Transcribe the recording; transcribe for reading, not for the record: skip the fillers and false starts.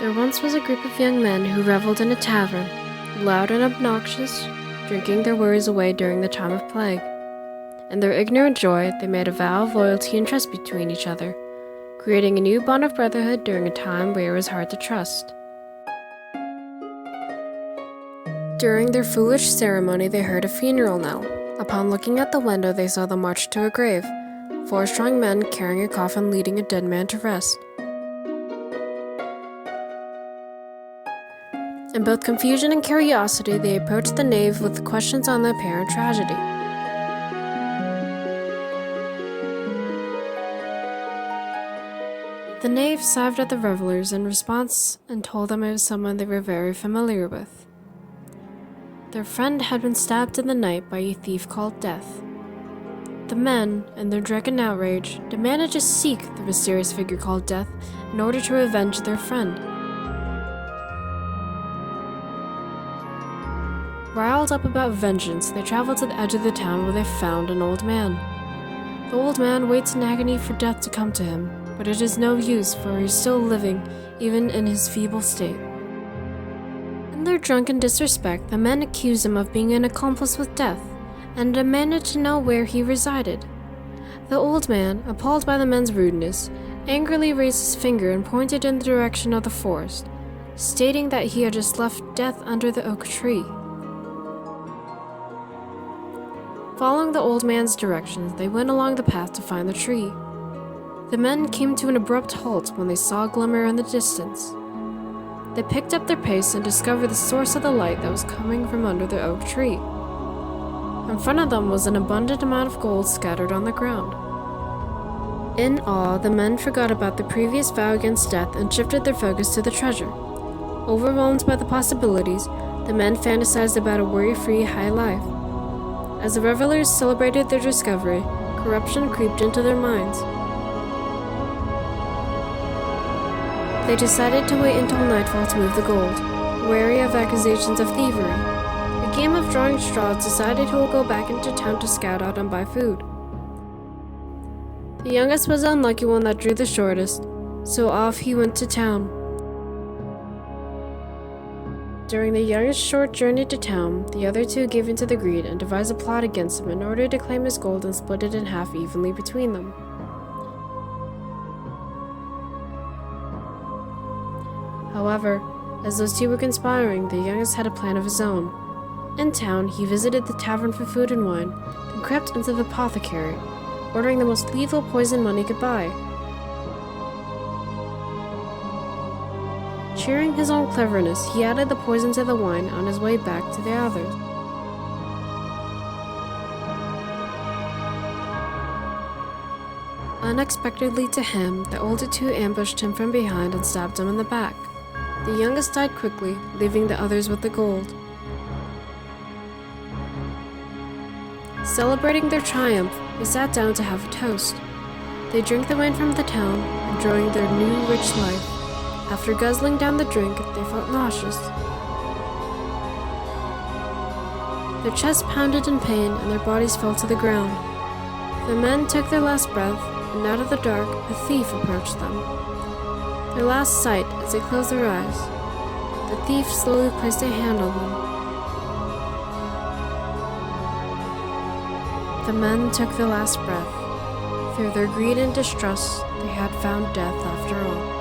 There once was a group of young men who reveled in a tavern, loud and obnoxious, drinking their worries away during the time of plague. In their ignorant joy, they made a vow of loyalty and trust between each other, creating a new bond of brotherhood during a time where it was hard to trust. During their foolish ceremony, they heard a funeral knell. Upon looking at the window, they saw them march to a grave, 4 strong men carrying a coffin leading a dead man to rest. In both confusion and curiosity, they approached the nave with questions on the apparent tragedy. The knave sighed at the revelers in response and told them it was someone they were very familiar with. Their friend had been stabbed in the night by a thief called Death. The men, in their drunken outrage, demanded to seek the mysterious figure called Death in order to avenge their friend. Riled up about vengeance, they traveled to the edge of the town where they found an old man. The old man waits in agony for death to come to him, but it is no use, for he is still living, even in his feeble state. In their drunken disrespect, the men accused him of being an accomplice with Death, and demanded to know where he resided. The old man, appalled by the men's rudeness, angrily raised his finger and pointed in the direction of the forest, stating that he had just left Death under the oak tree. Following the old man's directions, they went along the path to find the tree. The men came to an abrupt halt when they saw a glimmer in the distance. They picked up their pace and discovered the source of the light that was coming from under the oak tree. In front of them was an abundant amount of gold scattered on the ground. In awe, the men forgot about the previous vow against death and shifted their focus to the treasure. Overwhelmed by the possibilities, the men fantasized about a worry-free high life. As the revelers celebrated their discovery, corruption creeped into their minds. They decided to wait until nightfall to move the gold, wary of accusations of thievery. A game of drawing straws decided who will go back into town to scout out and buy food. The youngest was the unlucky one that drew the shortest, so off he went to town. During the youngest's short journey to town, the other 2 gave in to the greed and devised a plot against him in order to claim his gold and split it in half evenly between them. However, as those 2 were conspiring, the youngest had a plan of his own. In town, he visited the tavern for food and wine, then crept into the apothecary, ordering the most lethal poison money could buy. Cheering his own cleverness, he added the poison to the wine on his way back to the others. Unexpectedly to him, the older 2 ambushed him from behind and stabbed him in the back. The youngest died quickly, leaving the others with the gold. Celebrating their triumph, they sat down to have a toast. They drank the wine from the town, enjoying their new rich life. After guzzling down the drink, they felt nauseous. Their chests pounded in pain and their bodies fell to the ground. The men took their last breath, and out of the dark, a thief approached them. Their last sight as they closed their eyes, the thief slowly placed a hand on them. The men took their last breath. Through their greed and distrust, they had found death after all.